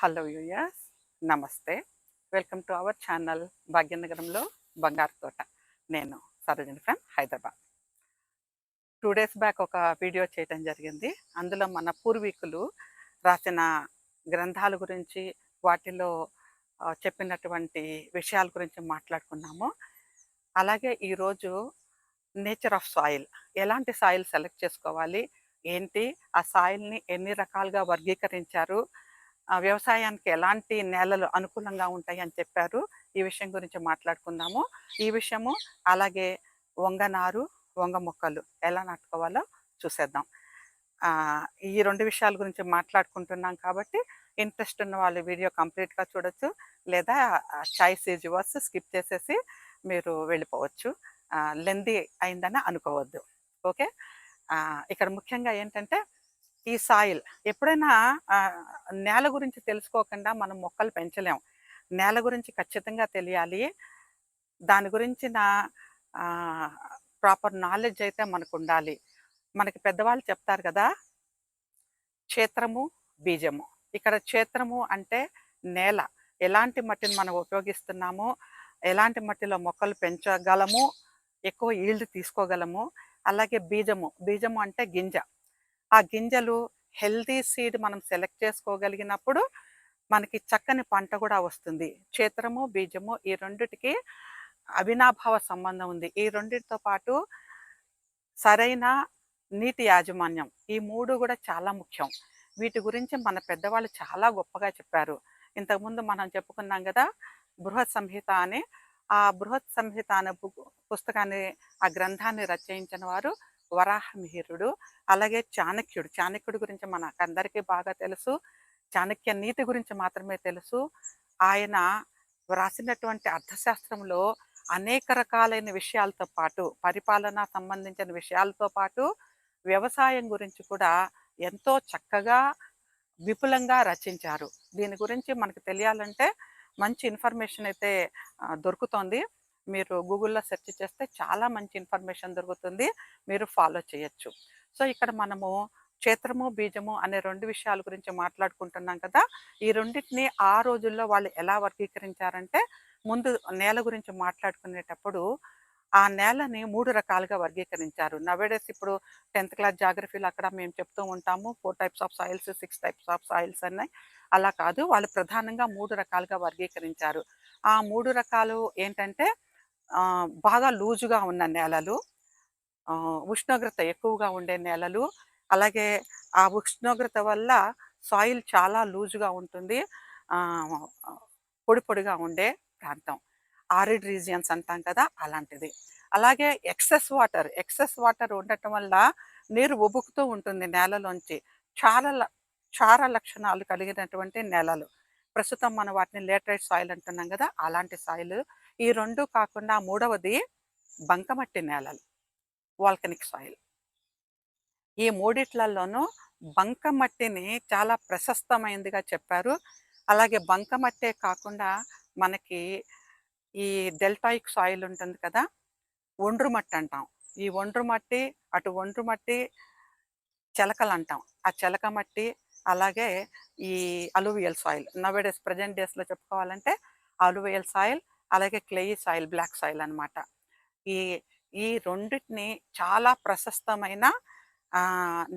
Hello యూయర్స్, నమస్తే. Welcome to our channel భాగ్యనగరంలో బంగారు తోట. నేను Sarojini from Hyderabad. 2 days back ఒక వీడియో చేయటం జరిగింది. అందులో మన పూర్వీకులు రాసిన గ్రంథాల గురించి, వాటిలో చెప్పినటువంటి విషయాల గురించి మాట్లాడుకున్నాము. అలాగే ఈరోజు నేచర్ ఆఫ్ సాయిల్, ఎలాంటి సాయిల్ సెలెక్ట్ చేసుకోవాలి, ఏంటి, ఆ సాయిల్ని ఎన్ని రకాలుగా వర్గీకరించారు, వ్యవసాయానికి ఎలాంటి నేలలు అనుకూలంగా ఉంటాయి అని చెప్పారు. ఈ విషయం గురించి మాట్లాడుకుందాము. ఈ విషయము అలాగే వంగ నారు, వంగ మొక్కలు ఎలా నాటుకోవాలో చూసేద్దాం. ఈ 2 విషయాల గురించి మాట్లాడుకుంటున్నాం కాబట్టి ఇంట్రెస్ట్ ఉన్న వాళ్ళు వీడియో కంప్లీట్‌గా చూడొచ్చు. లేదా చాయిస్ ఈజ్ యువర్స్, స్కిప్ చేసేసి మీరు వెళ్ళిపోవచ్చు. లెంథీ అయిందని అనుకోవద్దు. ఓకే. ఇక్కడ ముఖ్యంగా ఏంటంటే ఈ సాయిల్ ఎప్పుడైనా నేల గురించి తెలుసుకోకుండా మనం మొక్కలు పెంచలేం. నేల గురించి ఖచ్చితంగా తెలియాలి. దాని గురించిన ఆహ్, ప్రాపర్ నాలెడ్జ్ అయితే మనకుండాలి. మనకి పెద్దవాళ్ళు చెప్తారు కదా! క్షేత్రము, బీజము. ఇక్కడ క్షేత్రము అంటే నేల. ఎలాంటి మట్టిని మనం ఉపయోగిస్తున్నామో, ఎలాంటి మట్టిలో మొక్కలు పెంచగలము, ఎక్కువ ఈల్డ్ తీసుకోగలము. అలాగే బీజము. బీజము అంటే గింజ. ఆ గింజలు హెల్తీ సీడ్ మనం సెలెక్ట్ చేసుకోగలిగినప్పుడు మనకి చక్కని పంట కూడా వస్తుంది. క్షేత్రము, బీజము ఈ రెండిటికి అవినాభావ సంబంధం ఉంది. ఈ రెండిటితో పాటు సరైన నీటి యాజమాన్యం, ఈ 3 కూడా చాలా ముఖ్యం. వీటి గురించి మన పెద్దవాళ్ళు చాలా గొప్పగా చెప్పారు. ఇంతకుముందు మనం చెప్పుకున్నాం గదా! బృహత్ సంహిత అని. ఆ బృహత్ సంహిత అనే పుస్తకాన్ని, ఆ గ్రంథాన్ని రచయించిన వారు వరాహమిహిరుడు. అలాగే చాణక్యుడు. చాణక్యుడి గురించి మనకందరికీ బాగా తెలుసు. చాణక్య నీతి గురించి మాత్రమే తెలుసు. ఆయన వ్రాసినటువంటి అర్థశాస్త్రంలో అనేక రకాలైన విషయాలతో పాటు, పరిపాలన సంబంధించిన విషయాలతో పాటు, వ్యవసాయం గురించి కూడా ఎంతో చక్కగా, విపులంగా రచించారు. దీని గురించి మనకు తెలియాలంటే మంచి ఇన్ఫర్మేషన్ అయితే దొరుకుతోంది. మీరు గూగుల్‌లో సెర్చ్ చేస్తే చాలా మంచి ఇన్ఫర్మేషన్ దొరుకుతుంది. మీరు ఫాలో చేయొచ్చు. సో, ఇక్కడ మనము క్షేత్రము, బీజము అనే 2 విషయాల గురించి మాట్లాడుకుంటున్నాం కదా! ఈ రెండిటిని ఆ రోజుల్లో వాళ్ళు ఎలా వర్గీకరించారంటే, ముందు నేల గురించి మాట్లాడుకునేటప్పుడు, ఆ నేలని 3 రకాలుగా వర్గీకరించారు. నౌఎడేస్ ఇప్పుడు 10థ్ క్లాస్ జాగ్రఫీలో అక్కడ మేము చెప్తూ ఉంటాము. 4 types of soils, 6 types of soils అని. అలా కాదు. వాళ్ళు ప్రధానంగా 3 రకాలుగా వర్గీకరించారు. ఆ 3 రకాలు ఏంటంటే బాగా లూజుగా ఉన్న నేలలు, ఉష్ణోగ్రత ఎక్కువగా ఉండే నేలలు, అలాగే ఆ ఉష్ణోగ్రత వల్ల సాయిల్ చాలా లూజుగా ఉంటుంది. ఆహ్, పొడి పొడిగా ఉండే ప్రాంతం. ఆరిడ్ రీజియన్స్ అంటాం కదా! అలాంటిది. అలాగే ఎక్సెస్ వాటర్ ఉండటం వల్ల నీరు ఉబుకుతూ ఉంటుంది నేలలోంచి. క్షార ల క్షార లక్షణాలు కలిగినటువంటి నేలలు. ప్రస్తుతం మనం వాటిని లేటరైట్ సాయిల్ అంటున్నాం గదా! అలాంటి సాయిలు. ఈ 2 కాకుండా మూడవది బంకమట్టి నేలలు. Volcanic soil. ఈ మూడిట్లల్లోనూ బంకమట్టిని చాలా ప్రశస్తమైనదిగా చెప్పారు. అలాగే బంకమట్టే కాకుండా మనకి ఈ డెల్టాయిక్ సాయిల్ ఉంటుంది కదా! ఒండ్రు మట్టి అంటాం. ఈ ఒండ్రు మట్టి, అటు ఒండ్రు మట్టి, చెలకలంటాం. ఆ చెలక మట్టి, అలాగే ఈ అలూవియల్ సాయిల్. నౌఎడేస్ ప్రెజెంట్ డేస్‌లో చెప్పుకోవాలంటే అలూవియల్ సాయిల్, అలాగే క్లేయీ సాయిల్, బ్లాక్ సాయిల్ అనమాట. ఈ ఈ రెండిటిని చాలా ప్రశస్తమైన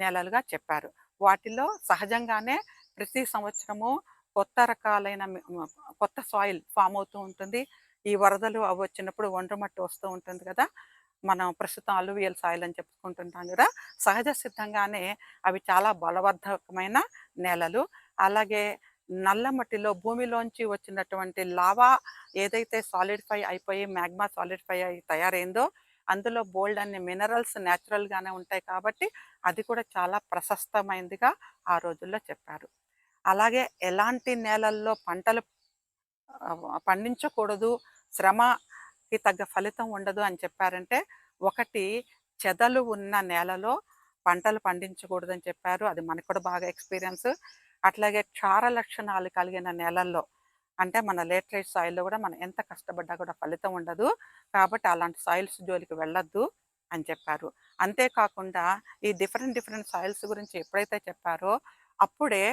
నేలలుగా చెప్పారు. వాటిలో సహజంగానే ప్రతి సంవత్సరము కొత్త రకాలైన కొత్త సాయిల్ ఫార్మ్ అవుతూ ఉంటుంది. ఈ వరదలు అవి వచ్చినప్పుడు ఒండ్రుమట్టి వస్తూ ఉంటుంది కదా! మనం ప్రస్తుతం అలూవియల్ సాయిల్ అని చెప్పుకుంటుంటాం గదా! సహజ సిద్ధంగానే అవి చాలా బలవర్ధకమైన నేలలు. అలాగే నల్ల మట్టిలో భూమిలోంచి వచ్చినటువంటి లావా ఏదైతే సాలిడిఫై అయిపోయి మ్యాగ్మా సాలిడిఫై అయ్యి తయారైందో, అందులో బోలెడన్ని మినరల్స్ నేచురల్‌గానే ఉంటాయి కాబట్టి, అది కూడా చాలా ప్రశస్తమైనదిగా ఆ రోజుల్లో చెప్పారు. అలాగే ఎలాంటి నేలల్లో పంటలు పండించకూడదు, శ్రమకి తగ్గ ఫలితం ఉండదు అని చెప్పారంటే, ఒకటి చెదలు ఉన్న నేలలో పంటలు పండించకూడదని చెప్పారు. అది మనకు కూడా బాగా ఎక్స్‌పీరియన్స్. అట్లాగే క్షార లక్షణాలు కలిగిన నేలల్లో, అంటే మన లేటరైట్ సాయిల్‌లో కూడా మనం ఎంత కష్టపడ్డా కూడా ఫలితం ఉండదు. కాబట్టి అలాంటి సాయిల్స్ జోలికి వెళ్ళొద్దు అని చెప్పారు. అంతేకాకుండా ఈ డిఫరెంట్ సాయిల్స్ గురించి ఎప్పుడైతే చెప్పారో, అప్పుడే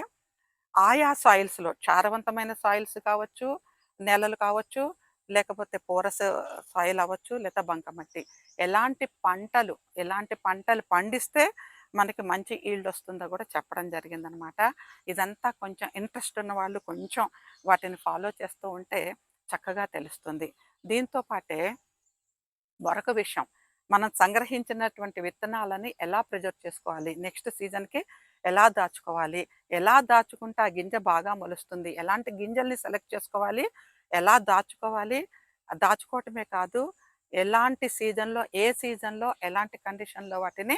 ఆయా సాయిల్స్‌లో సారవంతమైన సాయిల్స్ కావచ్చు, నేలలు కావచ్చు, లేకపోతే పోరస్ సాయిల్ అవ్వచ్చు, లేదా బంకమట్టి. ఎలాంటి పంటలు పండిస్తే మనకి మంచి ఈల్డ్ వస్తుందో కూడా చెప్పడం జరిగిందనమాట. ఇదంతా కొంచెం ఇంట్రెస్ట్ ఉన్న వాళ్ళు కొంచెం వాటిని ఫాలో చేస్తూ ఉంటే చక్కగా తెలుస్తుంది. దీంతో పాటే మరొక విషయం, మనం సంగ్రహించినటువంటి విత్తనాలని ఎలా ప్రిజర్వ్ చేసుకోవాలి? నెక్స్ట్ సీజన్‌కి ఎలా దాచుకోవాలి? ఎలా దాచుకుంటే ఆ గింజ బాగా మొలుస్తుంది? ఎలాంటి గింజల్ని సెలెక్ట్ చేసుకోవాలి? ఎలా దాచుకోవాలి? దాచుకోవటమే కాదు, ఎలాంటి సీజన్‌లో, ఏ సీజన్‌లో, ఎలాంటి కండిషన్‌లో వాటిని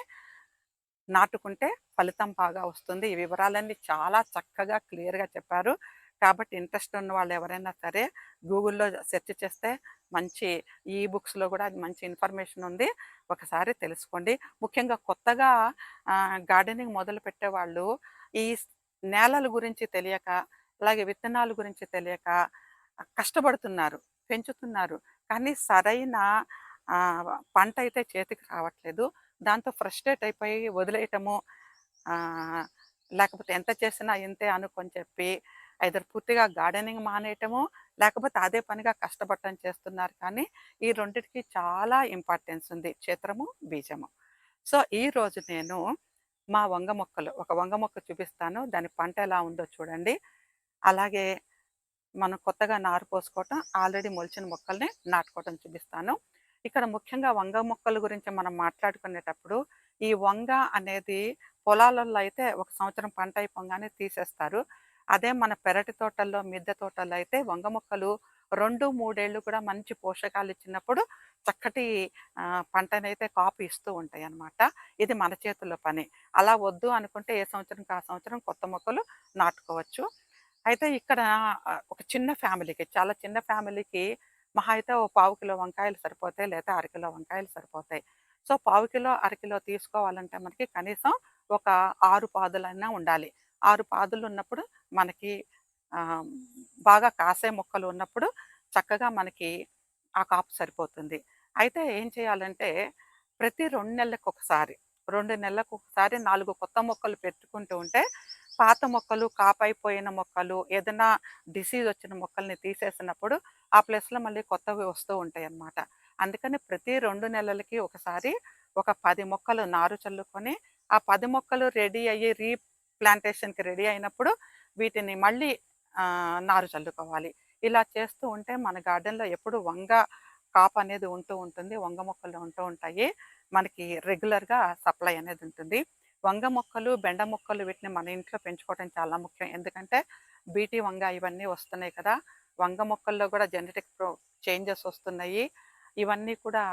నాటుకుంటే ఫలితం బాగా వస్తుంది. ఈ వివరాలన్నీ చాలా చక్కగా క్లియర్‌గా చెప్పారు. కాబట్టి ఇంట్రెస్ట్ ఉన్న వాళ్ళు ఎవరైనా సరే గూగుల్‌లో సెర్చ్ చేస్తే మంచి ఈ బుక్స్‌లో కూడా మంచి ఇన్ఫర్మేషన్ ఉంది. ఒకసారి తెలుసుకోండి. ముఖ్యంగా కొత్తగా గార్డెనింగ్ మొదలుపెట్టేవాళ్ళు ఈ నేలల గురించి తెలియక, అలాగే విత్తనాల గురించి తెలియక కష్టపడుతున్నారు, పెంచుతున్నారు. కానీ సరైన పంట అయితే చేతికి రావట్లేదు. దాంతో ఫ్రస్ట్రేట్ అయిపోయి వదిలేయటము, ఆహ్, లేకపోతే ఎంత చేసినా ఇంతే అనుకొని చెప్పి ఐదర్ పూర్తిగా గార్డెనింగ్ మానేయటము, లేకపోతే అదే పనిగా కష్టపడటం చేస్తున్నారు. కానీ ఈ రెండిటికి చాలా ఇంపార్టెన్స్ ఉంది. క్షేత్రము, బీజము. సో, ఈరోజు నేను మా వంగ మొక్కలు, ఒక వంగ మొక్క చూపిస్తాను. దాని పంట ఎలా ఉందో చూడండి. అలాగే మనం కొత్తగా నారు పోసుకోవటం, ఆల్రెడీ మొలిచిన మొక్కల్ని నాటుకోవటం చూపిస్తాను. ఇక్కడ ముఖ్యంగా వంగ మొక్కల గురించి మనం మాట్లాడుకునేటప్పుడు, ఈ వంగ అనేది పొలాలలో అయితే ఒక సంవత్సరం పంట అయిపోగానే తీసేస్తారు. అదే మన పెరటి తోటల్లో, మిద్దె తోటల్లో అయితే వంగ మొక్కలు 2, 3 ఏళ్ళు కూడా మంచి పోషకాలు ఇచ్చినప్పుడు చక్కటి పంటనైతే కాపు ఇస్తూ ఉంటాయన్నమాట. ఇది మన చేతుల్లో పని. అలా వద్దు అనుకుంటే ఏ సంవత్సరంకి ఆ సంవత్సరం కొత్త మొక్కలు నాటుకోవచ్చు. అయితే ఇక్కడ ఒక చిన్న ఫ్యామిలీకి, చాలా చిన్న ఫ్యామిలీకి మహా అయితే ఓ పావు కిలో వంకాయలు సరిపోతాయి. లేదా అరకిలో వంకాయలు సరిపోతాయి. సో, పావు కిలో, అరకిలో తీసుకోవాలంటే మనకి కనీసం ఒక 6 పాదులైనా ఉండాలి. 6 పాదులు ఉన్నప్పుడు మనకి ఆహ్, బాగా కాసే మొక్కలు ఉన్నప్పుడు చక్కగా మనకి ఆ కాపు సరిపోతుంది. అయితే ఏం చేయాలంటే ప్రతి 2 నెలలకొకసారి, 2 నెలలకొకసారి 4 కొత్త మొక్కలు పెట్టుకుంటూ ఉంటే పాత మొక్కలు, కాపైపోయిన మొక్కలు, ఏదైనా డిసీజ్ వచ్చిన మొక్కల్ని తీసేసినప్పుడు ఆ ప్లేస్‌లో మళ్ళీ కొత్తవి వస్తూ ఉంటాయన్నమాట. అందుకని ప్రతి 2 నెలలకి ఒకసారి ఒక 10 మొక్కలు నారు చల్లుకొని, ఆ 10 మొక్కలు రెడీ అయ్యి రీప్లాంటేషన్‌కి రెడీ అయినప్పుడు వీటిని మళ్ళీ నారు చల్లుకోవాలి. ఇలా చేస్తూ ఉంటే మన గార్డెన్‌లో ఎప్పుడు కాపనేది ఉంటూ ఉంటుంది. వంగ మొక్కలు ఉంటూ ఉంటాయి. మనకి రెగ్యులర్‌గా సప్లై అనేది ఉంటుంది. వంగ మొక్కలు, బెండ మొక్కలు వీటిని మన ఇంట్లో పెంచుకోవడం చాలా ముఖ్యం. ఎందుకంటే బీటీ వంగ ఇవన్నీ వస్తున్నాయి కదా! వంగ మొక్కల్లో కూడా జెనెటిక్ చేంజెస్ వస్తున్నాయి. ఇవన్నీ కూడా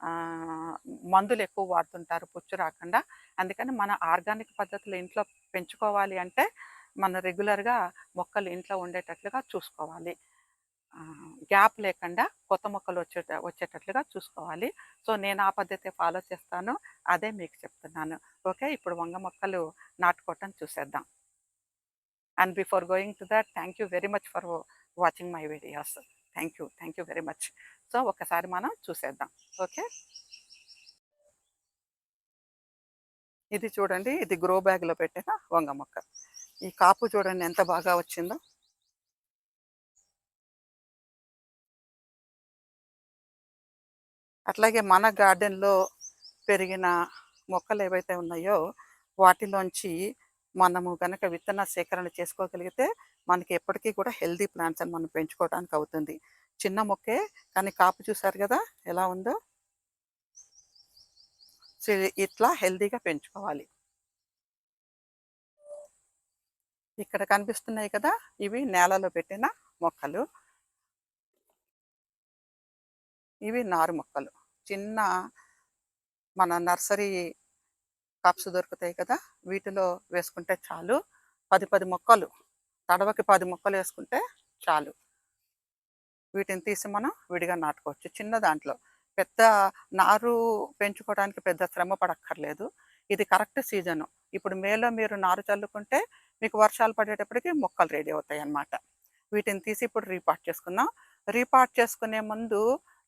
ఆహ్, మందులు ఎక్కువ వాడుతుంటారు పుచ్చు రాకుండా. అందుకని మన ఆర్గానిక్ పద్ధతిలో ఇంట్లో పెంచుకోవాలి అంటే మనం రెగ్యులర్‌గా మొక్కలు ఇంట్లో ఉండేటట్లుగా చూసుకోవాలి. గ్యాప్ లేకుండా కొత్త మొక్కలు వచ్చేటట్లుగా చూసుకోవాలి. సో, నేను ఆ పద్ధతే ఫాలో చేస్తాను. అదే మీకు చెప్తున్నాను. ఓకే. ఇప్పుడు వంగ మొక్కలు నాటుకోవటం చూసేద్దాం. And before going to that, thank you very much for watching my videos. Thank you. Thank you very much. So, ఒకసారి మనం చూసేద్దాం. ఓకే. ఇది చూడండి. ఇది గ్రో బ్యాగ్‌లో పెట్టిన వంగ మొక్క. ఈ కాపు చూడండి ఎంత బాగా వచ్చిందో. అట్లాగే మన గార్డెన్‌లో పెరిగిన మొక్కలేవైతే ఉన్నాయో, వాటిలోంచి మనము గనక విత్తన సేకరణ చేసుకోగలిగితే, మనకి ఎప్పటికీ కూడా హెల్తీ ప్లాంట్స్‌ని మనం పెంచుకోవడానికి అవుతుంది. చిన్న మొక్కే, కానీ కాపు చూసారు గదా! ఎలా ఉందో? సో, ఇట్లా హెల్తీగా పెంచుకోవాలి. ఇక్కడ కనిపిస్తున్నాయి కదా! ఇవి నేలలో పెట్టిన మొక్కలు. ఇవి నారు మొక్కలు. చిన్న మన నర్సరీ కప్స్ దొరుకుతాయి కదా! వీటిలో వేసుకుంటే చాలు. 10 మొక్కలు, తడవకి 10 మొక్కలేసుకుంటే చాలు. వీటిని తీసి మనం విడిగా నాటుకోవచ్చు. చిన్న దాంట్లో. పెద్ద నారు పెంచుకోవడానికి పెద్ద శ్రమ పడక్కర్లేదు. ఇది కరెక్ట్ సీజను. ఇప్పుడు మేలో మీరు నారు చల్లుకుంటే మీకు వర్షాలు పడేటప్పటికి మొక్కలు రెడీ అవుతాయన్నమాట. వీటిని తీసి ఇప్పుడు రీపాట్ చేసుకుందాం. రీపాట్ చేసుకునే ముందు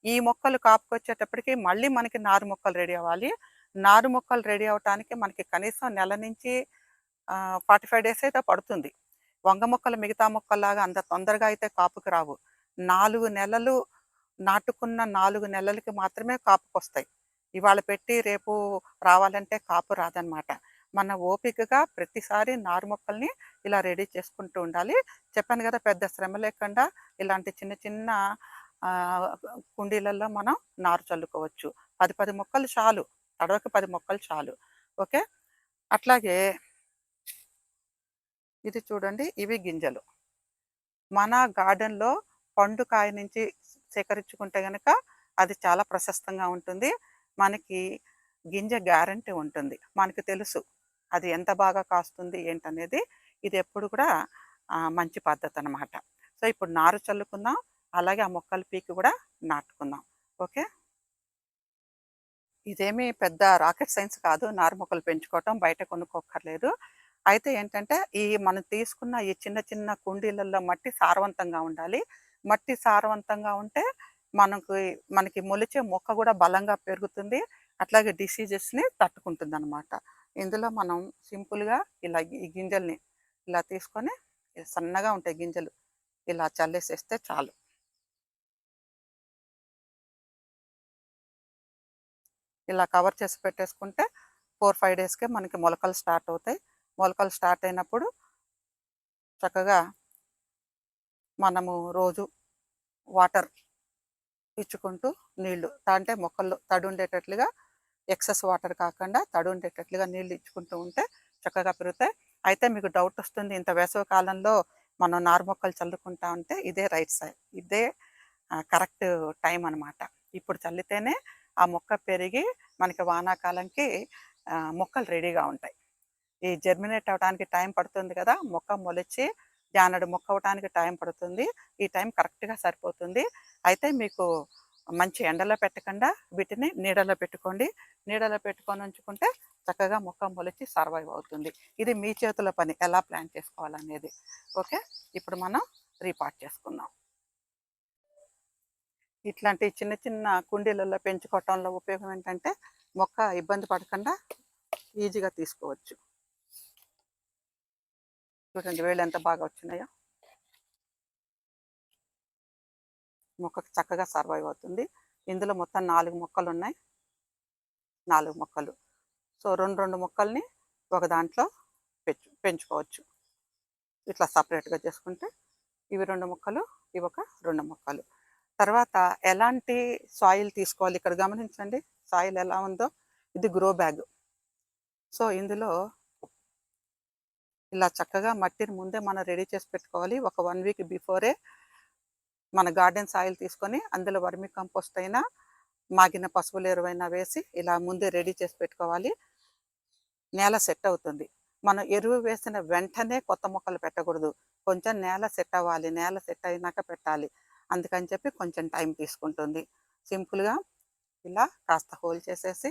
ఈ మొక్కలు కాపుకొచ్చేటప్పటికి మళ్ళీ మనకి నారు మొక్కలు రెడీ అవ్వాలి. నారు మొక్కలు రెడీ అవ్వటానికి మనకి కనీసం నెల నుంచి 45 డేస్ అయితే పడుతుంది. వంగ మొక్కలు మిగతా మొక్కల్లాగా అంత తొందరగా అయితే కాపుకి రావు. 4 నెలలు నాటుకున్న 4 నెలలకి మాత్రమే కాపుకొస్తాయి. ఇవాళ పెట్టి రేపు రావాలంటే కాపు రాదనమాట. మన ఓపికగా ప్రతిసారి నారు మొక్కల్ని ఇలా రెడీ చేసుకుంటూ ఉండాలి. చెప్పాను కదా! పెద్ద శ్రమ లేకుండా ఇలాంటి చిన్న చిన్న ఆహ్, కుండీలలో మనం నారు చల్లుకోవచ్చు. 10 మొక్కలు చాలు. తడవకి 10 మొక్కలు చాలు. ఓకే. అట్లాగే ఇది చూడండి, ఇవి గింజలు. మన గార్డెన్‌లో పండు కాయ నుంచి సేకరించుకుంటే గనక అది చాలా ప్రశస్తంగా ఉంటుంది. మనకి గింజ గ్యారంటీ ఉంటుంది. మనకు తెలుసు అది ఎంత బాగా కాస్తుంది ఏంటనేది. ఇది ఎప్పుడు కూడా మంచి పద్ధతనమాట. సో, ఇప్పుడు నారు చల్లుకుందాం. అలాగే ఆ మొక్కలు పీకి కూడా నాటుకుందాం. ఓకే. ఇదేమీ పెద్ద రాకెట్ సైన్స్ కాదు. నారు మొక్కలు పెంచుకోవటం. బయట కొనుక్కోక్కర్లేదు. అయితే ఏంటంటే, మనం తీసుకున్న ఈ చిన్న చిన్న కుండీలలో మట్టి సారవంతంగా ఉండాలి. మట్టి సారవంతంగా ఉంటే మనకి మొలిచే మొక్క కూడా బలంగా పెరుగుతుంది. అట్లాగే డిసీజెస్‌ని తట్టుకుంటుందనమాట. ఇందులో మనం సింపుల్‌గా ఇలా ఈ గింజల్ని ఇలా తీసుకొని సన్నగా ఉంటాయి గింజలు. ఇలా చల్లేసేస్తే చాలు. ఇలా కవర్ చేసి పెట్టేసుకుంటే 4, 5 డేస్‌కే మనకి మొలకలు స్టార్ట్ అవుతాయి. మొలకలు స్టార్ట్ అయినప్పుడు చక్కగా మనము రోజు వాటర్ ఇచ్చుకుంటూ నీళ్లు అంటే మొక్కల్లో తడి ఉండేటట్లుగా, ఎక్సెస్ వాటర్ కాకుండా తడి ఉండేటట్లుగా నీళ్లు ఇచ్చుకుంటూ ఉంటే చక్కగా పెరుగుతాయి. అయితే మీకు డౌట్ వస్తుంది, ఇంత వేసవి కాలంలో మనం నారు మొక్కలు చల్లుకుంటా ఉంటే ఇదే రైట్ సైడ్, ఇదే కరెక్ట్ టైం అనమాట. ఇప్పుడు చల్లితేనే ఆ మొక్క పెరిగి మనకి వానాకాలంకి మొక్కలు రెడీగా ఉంటాయి. ఈ జర్మినేట్ అవ్వడానికి టైం పడుతుంది కదా! మొక్క మొలిచి జానెడు మొక్క అవ్వటానికి టైం పడుతుంది. ఈ టైం కరెక్ట్‌గా సరిపోతుంది. అయితే మీకు మంచి ఎండలో పెట్టకుండా వీటిని నీడలో పెట్టుకోండి. నీడలో పెట్టుకొని ఉంచుకుంటే చక్కగా మొక్క మొలిచి సర్వైవ్ అవుతుంది. ఇది మీ చేతుల పని ఎలా ప్లాన్ చేసుకోవాలనేది. ఓకే. ఇప్పుడు మనం రీపాట్ చేసుకుందాం. ఇట్లాంటి చిన్న చిన్న కుండీలలో పెంచుకోవటంలో ఉపయోగం ఏంటంటే, మొక్క ఇబ్బంది పడకుండా ఈజీగా తీసుకోవచ్చు. చూడండి వేళ్ళు ఎంత బాగా వచ్చినాయో. మొక్కకు చక్కగా సర్వైవ్ అవుతుంది. ఇందులో మొత్తం 4 మొక్కలున్నాయి. 4 మొక్కలు. సో, 2 మొక్కల్ని ఒక దాంట్లో పెంచుకోవచ్చు. ఇట్లా సపరేట్‌గా చేసుకుంటే ఇవి 2 మొక్కలు, ఇవి ఒక 2 మొక్కలు. తర్వాత ఎలాంటి సాయిల్ తీసుకోవాలి ఇక్కడ గమనించండి. సాయిల్ ఎలా ఉందో. ఇది గ్రో బ్యాగ్. సో, ఇందులో ఇలా చక్కగా మట్టిని ముందే మనం రెడీ చేసి పెట్టుకోవాలి. ఒక 1 వీక్ బిఫోరే మన గార్డెన్ సాయిల్ తీసుకొని అందులో వర్మి కంపోస్ట్ అయినా, మాగిన పశువుల ఎరువైనా వేసి ఇలా ముందే రెడీ చేసి పెట్టుకోవాలి. నేల సెట్ అవుతుంది. మనం ఎరువు వేసిన వెంటనే కొత్త మొక్కలు పెట్టకూడదు. కొంచెం నేల సెట్ అవ్వాలి. నేల సెట్ అయినాక పెట్టాలి. అందుకని చెప్పి కొంచెం టైం తీసుకుంటుంది. సింపుల్‌గా ఇలా కాస్త హోల్ చేసేసి,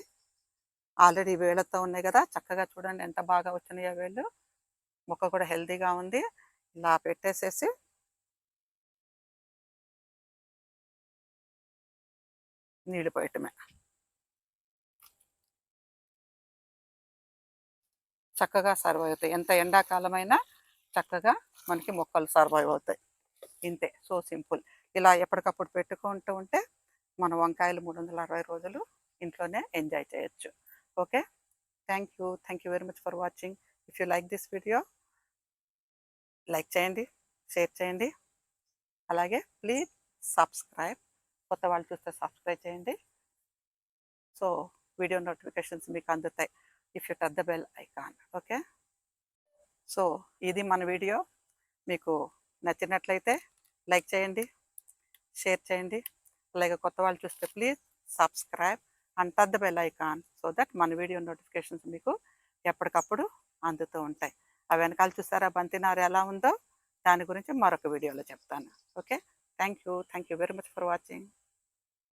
ఆల్రెడీ వేళ్ళతో ఉన్నాయి కదా! చక్కగా చూడండి ఎంత బాగా వచ్చినాయో వేళ్ళు. మొక్క కూడా హెల్తీగా ఉంది. ఇలా పెట్టేసేసి నీళ్లు పోయటమే. చక్కగా సర్వైవ్ అవుతాయి. ఎంత ఎండాకాలమైనా చక్కగా మనకి మొక్కలు సర్వైవ్ అవుతాయి. ఇంతే. So simple. ఇలా ఎప్పటికప్పుడు పెట్టుకుంటూ ఉంటే మన వంకాయలు 360 రోజులు ఇంట్లోనే ఎంజాయ్ చేయొచ్చు. Okay. Thank you. Thank you very much for watching. If you like this video like చేయండి, షేర్ చేయండి. అలాగే ప్లీజ్ సబ్స్క్రైబ్. కొత్త వాళ్ళు చూస్తే సబ్స్క్రైబ్ చేయండి. సో వీడియో నోటిఫికేషన్స్ మీకు అందుతాయి if you touch the bell icon. Okay. So ఇది మన వీడియో. మీకు నచ్చినట్లయితే లైక్ చేయండి, షేర్ చేయండి. అలాగే కొత్త వాళ్ళు చూస్తే please subscribe and touch the bell icon so that మన వీడియో నోటిఫికేషన్స్ మీకు ఎప్పటికప్పుడు అందుతూ ఉంటాయి. ఆ వెనకాల చూసారా బంతినారు ఎలా ఉందో, దాని గురించి మరొక వీడియోలో చెప్తాను. Okay. Thank you very much for watching.